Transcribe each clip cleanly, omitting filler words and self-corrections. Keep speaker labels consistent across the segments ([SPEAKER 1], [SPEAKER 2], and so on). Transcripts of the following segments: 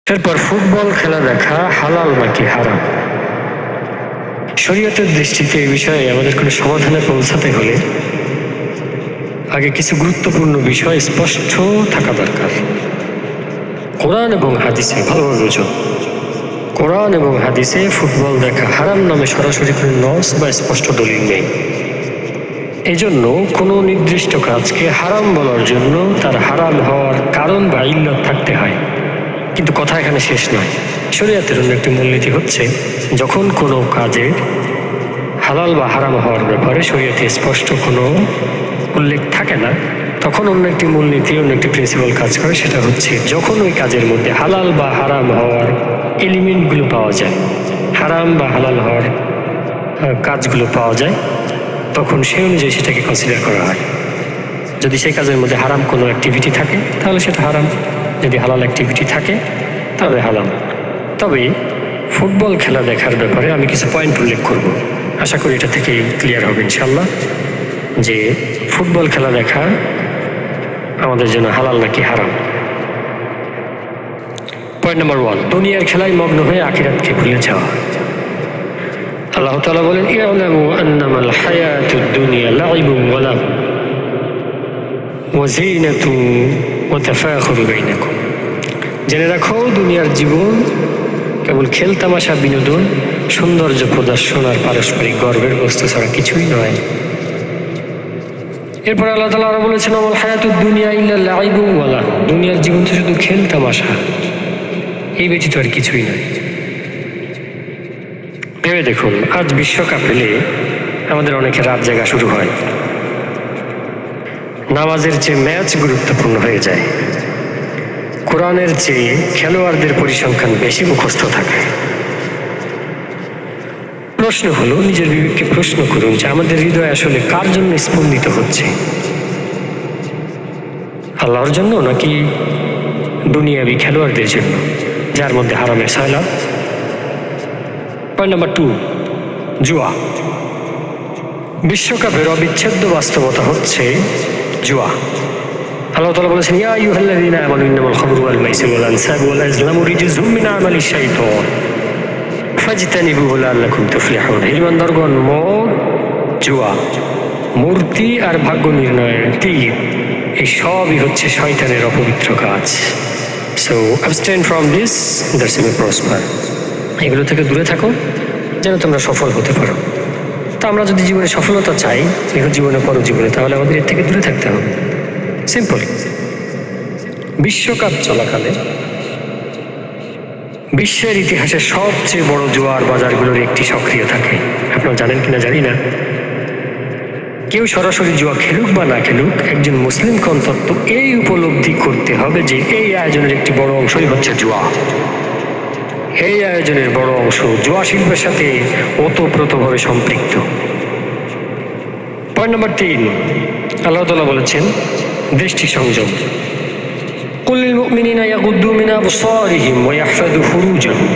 [SPEAKER 1] এরপর ফুটবল খেলা দেখা হালাল নাকি হারাম। শরীয়তের দৃষ্টিতে এই বিষয়ে আমাদের কোনো সমাধানে পৌঁছাতে হলে আগে কিছু গুরুত্বপূর্ণ বিষয় স্পষ্ট থাকা দরকার। কোরআন এবং হাদিসে ভালোভাবে বুঝো, কোরআন এবং হাদিসে ফুটবল দেখা হারাম নামে সরাসরি কোনো নস বা স্পষ্ট দলিল নেই। এই জন্য কোনো নির্দিষ্ট কাজকে হারাম বলার জন্য তার হারাম হওয়ার কারণ বা ইল্লাত থাকতে হয়। কিন্তু কথা এখানে শেষ নয়। শরীয়তের অন্য একটি মূলনীতি হচ্ছে, যখন কোনো কাজে হালাল বা হারাম হওয়ার ব্যাপারে শরীয়তে স্পষ্ট কোনো উল্লেখ থাকে না, তখন অন্য একটি মূলনীতি, অন্য একটি প্রিন্সিপাল কাজ করে। সেটা হচ্ছে, যখন ওই কাজের মধ্যে হালাল বা হারাম হওয়ার এলিমেন্টগুলো পাওয়া যায়, হারাম বা হালাল হওয়ার কাজগুলো পাওয়া যায়, তখন সেই অনুযায়ী সেটাকে কনসিডার করা হয়। যদি সেই কাজের মধ্যে হারাম কোনো অ্যাক্টিভিটি থাকে তাহলে সেটা হারাম, যদি হালাল অ্যাক্টিভিটি থাকে তাহলে হালাল। তবে ফুটবল খেলা দেখার ব্যাপারে আমি কিছু পয়েন্ট উল্লেখ করব। আশা করি এটা থেকেই ক্লিয়ার হবে ইনশাল্লাহ যে ফুটবল খেলা দেখা আমাদের জন্য হালাল নাকি হারাম। পয়েন্ট নাম্বার 1, দুনিয়ার খেলায় মগ্ন হয়ে আখিরাতকে ভুলে যাওয়া। আল্লাহ তাআলা বলেন, ইআলামু আন্নামাল হায়াতুদ দুনিয়া লাইবুন ওয়া লাহু ওয়া যিনাতুন ওয়া তাফাখুরু বাইনাকুম। জেনে রাখো, দুনিয়ার জীবন কেবল খেলতামাশা, বিনোদন, সৌন্দর্য প্রদর্শন আর পারস্পরিক গর্বের বস্তু ছাড়া কিছুই নয়। এরপর আল্লাহ তাআলা আরো বলেছেন, আমাল হায়াতুদ দুনিয়া ইল্লা লাইবুন ওয়া লাহু। দুনিয়ার জীবন তো শুধু খেলতামাশা, এই ব্যতীত আর কিছুই নয়। ভেবে দেখুন, আজ বিশ্বকাপ এলে আমাদের অনেকের রাত জাগা শুরু হয়। নামাজের চেয়ে ম্যাচ গুরুত্বপূর্ণ হয়ে যায়। কোরআনের চেয়ে খেলোয়াড়দের পরিসংখ্যান বেশি মুখস্থ থাকে। প্রশ্ন হলো, নিজের বিবেককে প্রশ্ন করুন যে আমাদের হৃদয় আসলে কার জন্য স্পন্দিত হচ্ছে? আল্লাহর জন্য নাকি দুনিয়াবি খেলোয়াড়দের জন্য, যার মধ্যে হারামের সয়লাব? পয়েন্ট নাম্বার 2, জুয়া। বিশ্বকাপের অবিচ্ছেদ্য বাস্তবতা হচ্ছে জুয়া। আল্লাহ তাআলা বলেছেন, ইয়া আইয়ুহাল্লাযীনা আমানু ইন্নামাল খামরু ওয়াল মাইসিরু ওয়াল আনসাবু ওয়াল আজলামু রিজসুম মিন আমালিশ শাইতান ফাজতানিবুহু লাআল্লাকুম তুফলিহুন। হে ঈমানদারগণ, মদ, জুয়া, মূর্তি আর ভাগ্য নির্ণয়ের তীর, এই সবই হচ্ছে শয়তানের অপবিত্র কাজ। So abstain from this that you may prosper। এগুলো থেকে দূরে থাকো যেন তোমরা সফল হতে পারো। তা আমরা যদি জীবনে সফলতা চাই, এখন জীবনে পর জীবনে, তাহলে আমাদের এর থেকে দূরে থাকতে হবে। সিম্পল। বিশ্বকাপ চলাকালে বিশ্বের ইতিহাসে সবচেয়ে বড় জুয়ার বাজারগুলোর একটি সক্রিয় থাকে। আপনারা জানেন কিনা জানি না। কেউ সরাসরি জুয়া খেলুক বা না খেলুক, একজন মুসলিমকে অন্তত এই উপলব্ধি করতে হবে যে এই আয়োজনের একটি বড় অংশই হচ্ছে জুয়া। এই আয়োজনের বড় অংশ জুয়া শিল্পের সাথে ওতপ্রোতভাবে সম্পৃক্ত। পয়েন্ট নাম্বার 3, আল্লাহ তাআলা বলেছেন দৃষ্টি সংযম। কুল লিল মুমিনিনা ইয়াগুদ্দু মিন আবসারিহিম ওয়া ইয়াহফাযু ফুরুজাহুম।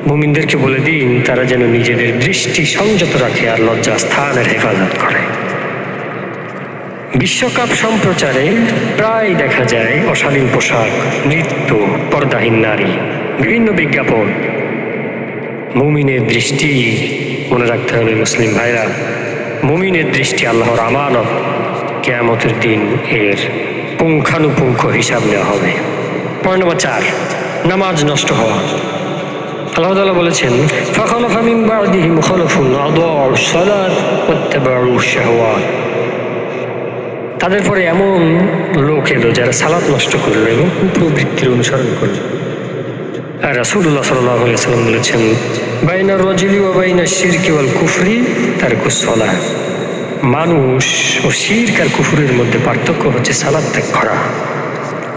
[SPEAKER 1] মুমিনদেরকে বলে দিন তারা যেন নিজেদের দৃষ্টি সংযত রাখে আর লজ্জা স্থানের হেফাজত করে। বিশ্বকাপ সম্প্রচারে প্রায় দেখা যায় অশালীন পোশাক, নৃত্য, পর্দাহীন নারী, বিভিন্ন বিজ্ঞাপন। মুমিনের দৃষ্টি, মনে রাখতে হবে মুসলিম ভাইরা, মুমিনের দৃষ্টি আল্লাহর আমানত। কিয়ামতের দিন এর পুঙ্খানুপুঙ্খ হিসাব নেওয়া হবে। পয়েন্ট নাম্বার 4, নামাজ নষ্ট হওয়া। আল্লাহ তাআলা বলেছেন, ফাখালাফা মিন বা'দিহিম খালাফুন আদাউস সালাত ওয়াত্তাবাউশ শাহওয়াত। তাদের পরে এমন লোক এলো যারা সালাত নষ্ট করলো এবং কুপ্রবৃত্তির অনুসরণ করলো। আর রাসূলুল্লাহ সাল্লাল্লাহু আলাইহি ওয়াসাল্লাম বলেছেন, বাইনার রাজুলি ওয়া বাইনাশ শিরকি ওয়াল কুফরি তারকুস সালাহ। মানুষ ও শিরক আর কুফরের মধ্যে পার্থক্য হচ্ছে সালাত ত্যাগ করা।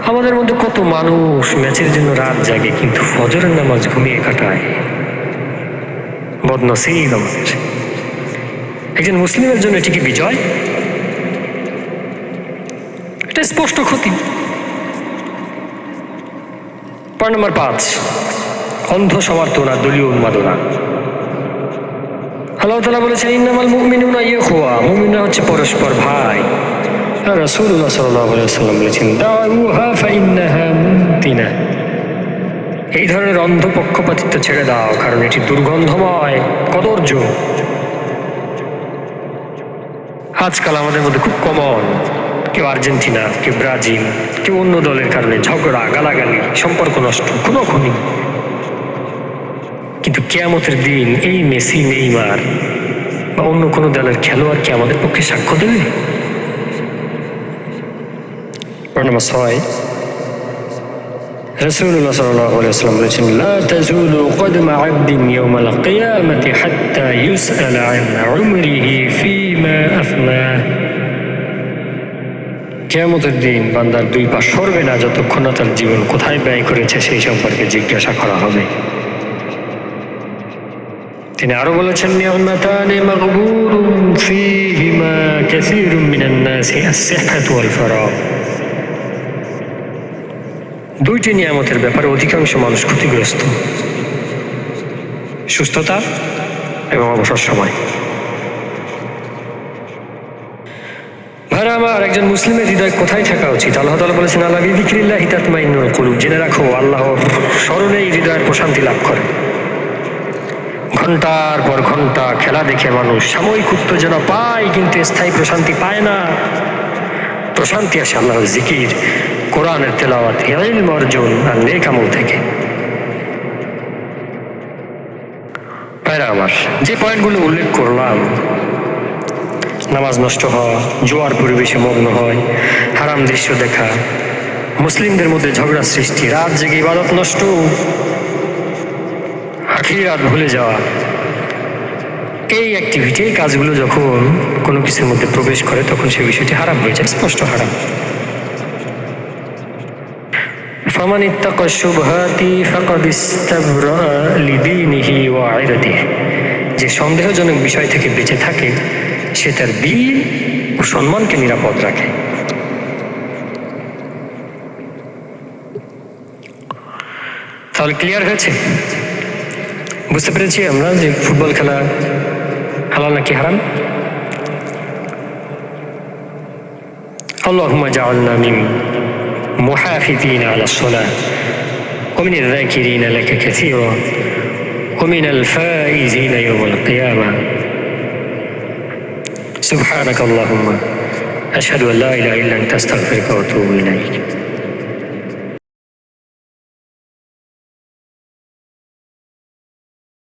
[SPEAKER 1] আমাদের মধ্যে কত মানুষ ম্যাচের জন্য রাত জাগে কিন্তু ফজরের নামাজ ঘুমিয়ে কাটায়। বদনসিব আমাদের। একজন মুসলিমের জন্য এটি কি বিজয়? এটা স্পষ্ট ক্ষতি। পয়েন্ট নাম্বার 5, অন্ধ সমর্থন আর দলীয় উন্মাদনা। আল্লাহ তাআলা বলেছেন, ইন্নামাল মুমিনুনা ইখওয়া। মুমিনরা হচ্ছে পরস্পর ভাই। আর রাসূলুল্লাহ সাল্লাল্লাহু আলাইহি ওয়াসাল্লাম বলেছেন, দাউহা ফাইন্নাহা মুনতিনা। এই ধরনের অন্ধ পক্ষপাতিত্ব ছেড়ে দাও, কারণ এটি দুর্গন্ধময়, কদর্য। আজকাল আমাদের মধ্যে খুব কমন, কেউ আর্জেন্টিনা, কেউ ব্রাজিল, কেউ অন্য দলের কারণে ঝগড়া, গালাগালি, সম্পর্ক নষ্ট, খুনোখুনি। কিন্তু কিয়ামতের দিন এই মেসি, নেইমার বা অন্য কোনো দলের খেলোয়াড় কি আমাদের পক্ষে সাক্ষ্য দেবে? নম্বর 6, রাসূলুল্লাহ সাল্লাল্লাহু আলাইহি ওয়াসাল্লাম বলেছেন, লা তাজুলু কদমা আবদিন ইয়াওমাল কিয়ামাতি হাত্তা ইউসআলা আন উমরিহি ফীমা আফনা। কিয়ামতের দিন বান্দার দুই পা সরবে না যতক্ষণ না তার জীবন কোথায় ব্যয় করেছে সেই সম্পর্কে জিজ্ঞাসা করা হবে। তিনি আরো বলেছেন, নি'মাতানি মাগবুরুন ফীহিমা কাসীরুম মিনান নাসি আস-সিহহাতু ওয়াল ফারাগ। দুইটি নিয়ামতের ব্যাপারে অধিকাংশ মানুষ ক্ষতিগ্রস্ত, সুস্থতা এবং অবসর সময়। ভাইরা আমার, একজন মুসলিমের হৃদয় কোথায় থাকা উচিত? আল্লাহ তাআলা বলেছেন, আলা বিযিকরিল্লাহি তাতমাইন্নুল কুলুব। জেনে রাখো, আল্লাহর স্মরণেই হৃদয়ের প্রশান্তি লাভ করে। ঘন্টার পর ঘন্টা খেলা দেখে মানুষ সাময়িক উত্তেজনা পায়, কিন্তু স্থায়ী প্রশান্তি পায় না। প্রশান্তি আসে আল্লাহর জিকির, কোরআনের তেলাওয়াত, ইলম অর্জন আর নেক আমল থেকে। ভাইরা আমার, যে পয়েন্টগুলো উল্লেখ করলাম, নামাজ নষ্ট হওয়া, জোয়ার পরিবেশে মগ্ন হয়, হারাম দৃশ্য দেখা, মুসলিমদের মধ্যে ঝগড়া সৃষ্টি, রাত জেগে ইবাদত নষ্ট, আখিরাত ভুলে যাওয়া, এই অ্যাক্টিভিটি, এই কাজগুলো যখন কোনো কিছুর মধ্যে প্রবেশ করে তখন সে বিষয়টি হারাম হয়ে যায়, স্পষ্ট হারাম। ফামান ইত্তাকা শুবহাতি ফাকাদ ইস্তাবরা লিদীনিহি ওয়া ইরদিহি। যে সন্দেহজনক বিষয় থেকে বেঁচে থাকে সে তার দিন ও সম্মানকে নিরাপদ রাখে। তাহলে ক্লিয়ার হয়েছে? বুঝতে পেরেছি আমরা যে ফুটবল খেলা হালাল নাকি হারাম? আল্লাহুম্মা জাআলনা মিন মুহাফিযিনা আলাস সালাহ ওয়া মিনাল যাকিরিনা লাকা কাসীরা ওয়া মিনাল ফাইজিনা ইয়াওমাল কিয়ামাহ। সুবহানাকাল্লাহুম্মা আশহাদু আল্লা ইলাহা ইল্লা আনতা আস্তাগফিরুকা ওয়া আতুবু ইলাইক।